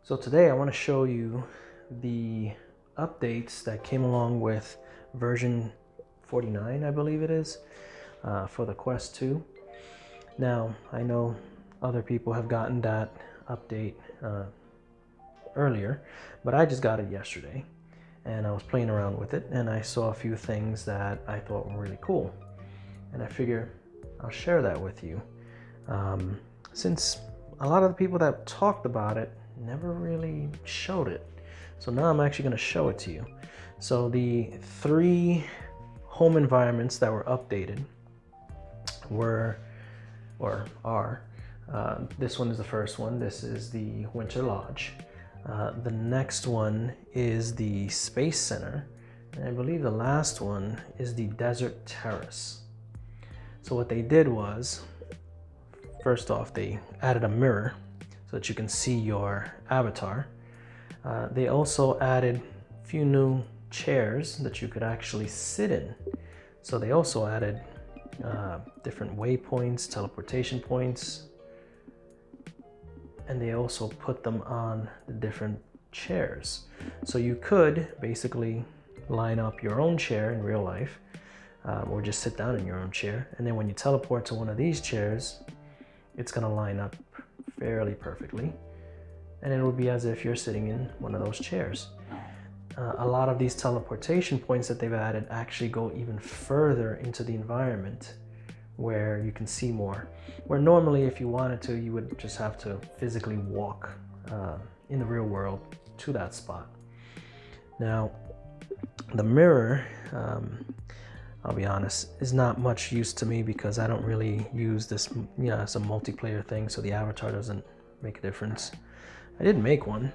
So today I want to show you the updates that came along with version 49, I believe it is, for the Quest 2. Now, I know other people have gotten that update earlier, but I just got it yesterday and I was playing around with it and I saw a few things that I thought were really cool. And I figure I'll share that with you. Since a lot of the people that talked about it never really showed it. So now I'm actually going to show it to you. So the 3 home environments that were updated were, or are, this one is the first one. This is the Winter Lodge. The next one is the Space Center. And I believe the last one is the Desert Terrace. So what they did was, first off, they added a mirror so that you can see your avatar. They also added a few new chairs that you could actually sit in. So they also added different waypoints, teleportation points, and they also put them on the different chairs. So you could basically line up your own chair in real life, or just sit down in your own chair. And then when you teleport to one of these chairs, it's gonna line up fairly perfectly. And it will be as if you're sitting in one of those chairs. A lot of these teleportation points that they've added actually go even further into the environment where you can see more. Where normally if you wanted to, you would just have to physically walk in the real world to that spot. Now, the mirror, I'll be honest, is not much use to me because I don't really use this, as a multiplayer thing, so the avatar doesn't make a difference. I did make one.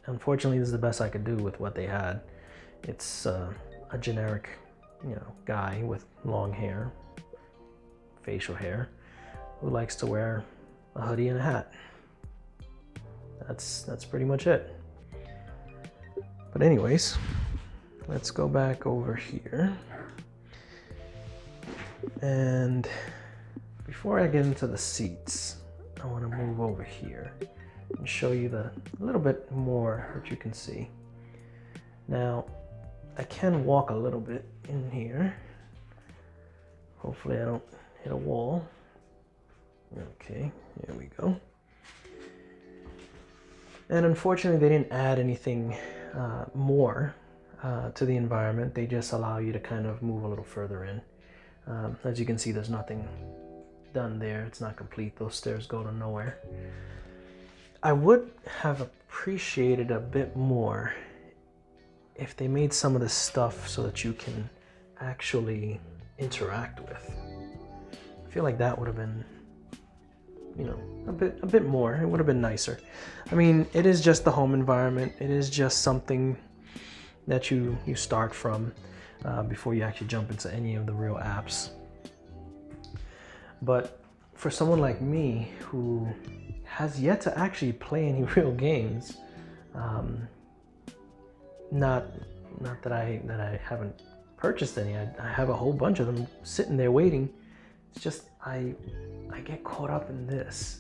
Unfortunately, this is the best I could do with what they had. It's a generic, guy with long hair, facial hair, who likes to wear a hoodie and a hat. That's pretty much it. But anyways, let's go back over here. And before I get into the seats, I want to move over here and show you a little bit more that you can see. Now, I can walk a little bit in here. Hopefully I don't hit a wall. Okay, here we go. And unfortunately, they didn't add anything more to the environment. They just allow you to kind of move a little further in. As you can see, there's nothing done there. It's not complete. Those stairs go to nowhere. I would have appreciated a bit more if they made some of this stuff so that you can actually interact with. I feel like that would have been, a bit more. It would have been nicer. I mean, it is just the home environment. It is just something that you start from before you actually jump into any of the real apps. But for someone like me who has yet to actually play any real games, not that I haven't purchased any. I have a whole bunch of them sitting there waiting. It's just I get caught up in this,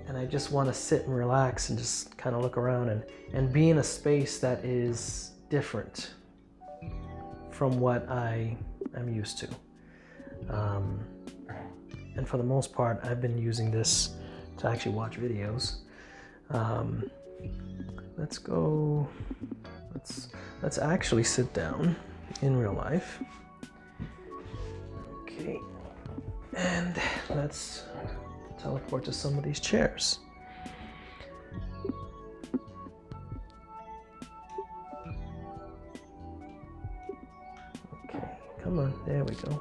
and I just want to sit and relax and just kind of look around and be in a space that is different from what I am used to. And for the most part, I've been using this to actually watch videos. Let's actually sit down in real life. Okay, and let's teleport to some of these chairs. Okay, come on, there we go.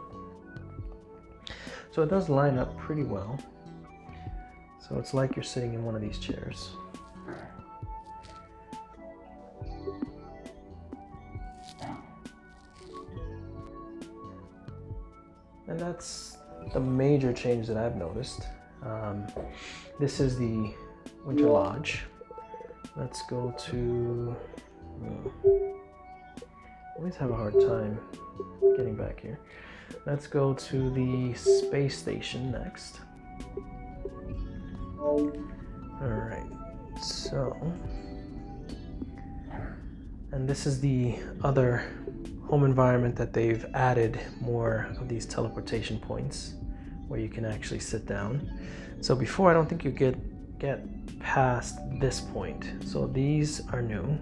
So it does line up pretty well. So it's like you're sitting in one of these chairs. And that's the major change that I've noticed. This is the Winter Lodge. Let's go to... I always have a hard time getting back here. Let's go to the space station next. All right, so, and this is the other home environment that they've added more of these teleportation points where you can actually sit down. So before, I don't think you get past this point. So these are new.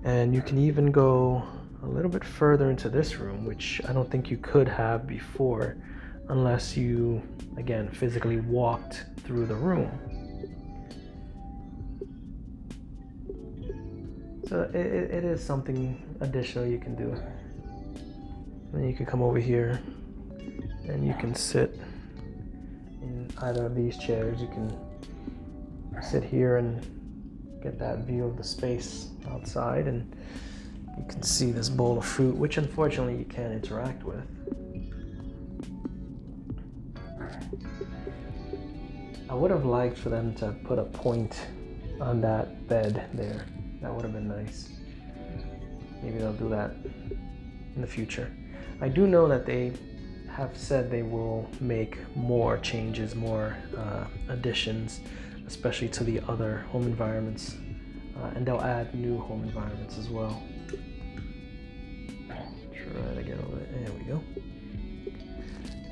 And you can even go a little bit further into this room, which I don't think you could have before unless you, again, physically walked through the room. So it is something additional you can do. Then you can come over here and you can sit in either of these chairs. You can sit here and get that view of the space outside, and you can see this bowl of fruit, which unfortunately you can't interact with. I would have liked for them to put a point on that bed there. That would have been nice. Maybe they'll do that in the future. I do know that they have said they will make more changes, more additions, especially to the other home environments, and they'll add new home environments as well. Try to get over there. There we go.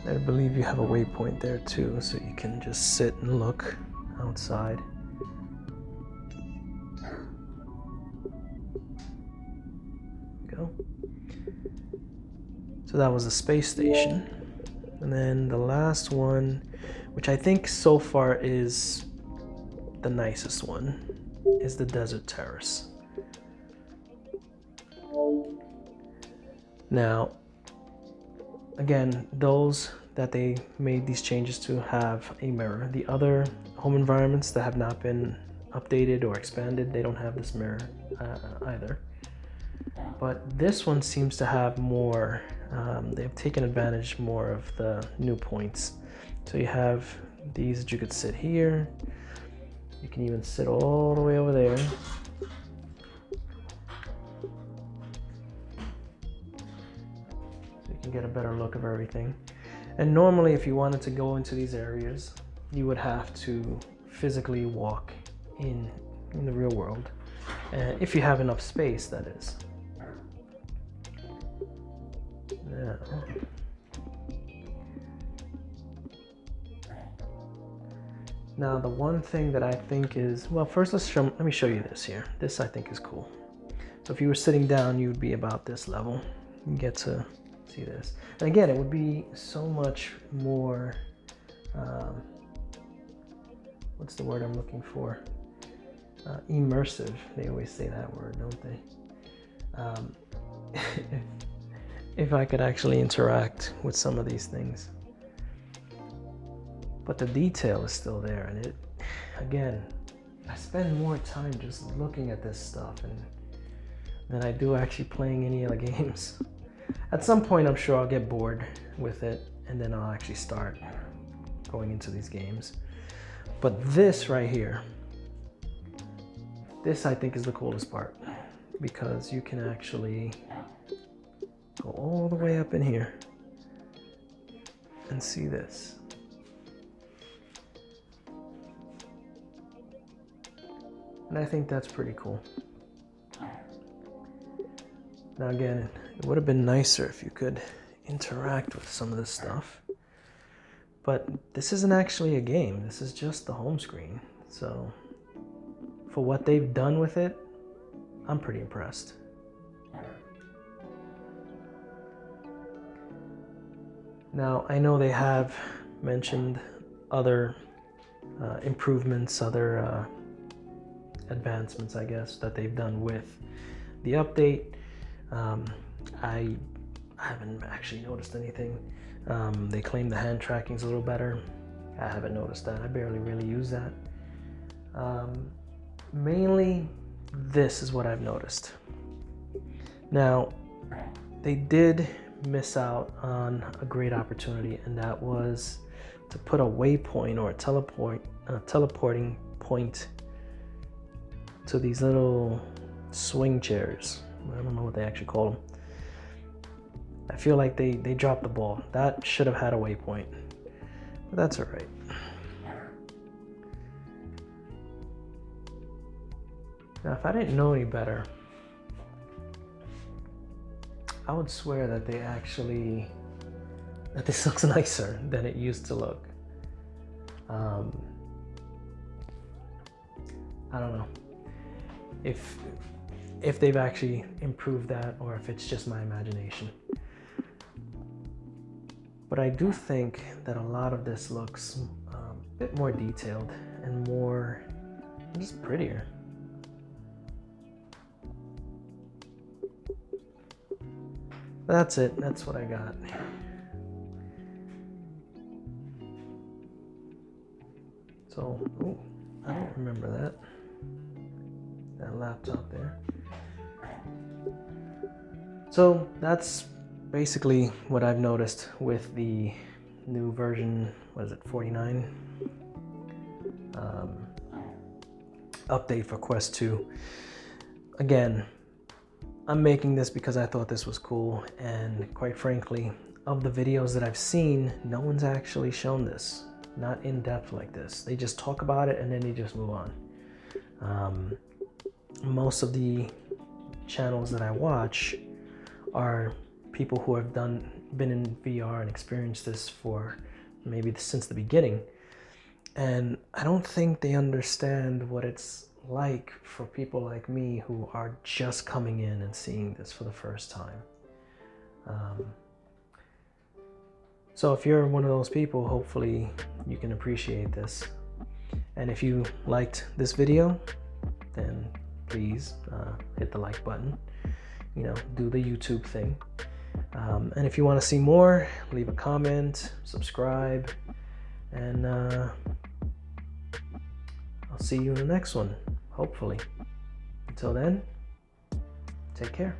I believe you have a waypoint there too, so you can just sit and look outside. Go. So that was the space station, and then the last one, which I think so far is the nicest one, is the desert terrace. Now, again, those that they made these changes to have a mirror. The other home environments that have not been updated or expanded, they don't have this mirror either. But this one seems to have more, they've taken advantage more of the new points. So you have these that you could sit here. You can even sit all the way over there. So you can get a better look of everything. And normally if you wanted to go into these areas, you would have to physically walk in the real world. And if you have enough space, that is. Now the one thing that I think is, well, first let me show you this here. This I think is cool. So if you were sitting down, you would be about this level. You get to see this. And again, it would be so much more, what's the word I'm looking for? Immersive. They always say that word, don't they? If I could actually interact with some of these things. But the detail is still there, and it, again, I spend more time just looking at this stuff than I do actually playing any of the games. At some point, I'm sure I'll get bored with it, and then I'll actually start going into these games. But this right here, this I think is the coolest part, because you can actually go all the way up in here and see this. And I think that's pretty cool. Now again, it would have been nicer if you could interact with some of this stuff. But this isn't actually a game. This is just the home screen. So for what they've done with it, I'm pretty impressed. Now, I know they have mentioned other improvements, other advancements, I guess, that they've done with the update. I haven't actually noticed anything. They claim the hand tracking is a little better. I haven't noticed that. I barely really use that. Mainly, this is what I've noticed. Now, they did miss out on a great opportunity, and that was to put a waypoint or a teleporting point to these little swing chairs. I don't know what they actually call them. I feel like they dropped the ball. That should have had a waypoint, but that's all right. Now, if I didn't know any better, I would swear that that this looks nicer than it used to look. I don't know if they've actually improved that or if it's just my imagination. But I do think that a lot of this looks a bit more detailed and more just prettier. But that's it. That's what I got. So, ooh, I don't remember that laptop there. So that's basically what I've noticed with the new version, what is it, 49? Update for Quest 2. Again, I'm making this because I thought this was cool, and quite frankly, of the videos that I've seen, no one's actually shown this. Not in depth like this. They just talk about it and then they just move on. Most of the channels that I watch are people who have been in VR and experienced this for maybe since the beginning. And I don't think they understand what it's like for people like me who are just coming in and seeing this for the first time. So if you're one of those people, hopefully you can appreciate this. And if you liked this video, then please hit the like button. You know, do the YouTube thing. And if you want to see more, leave a comment, subscribe, and I'll see you in the next one, hopefully. Until then, take care.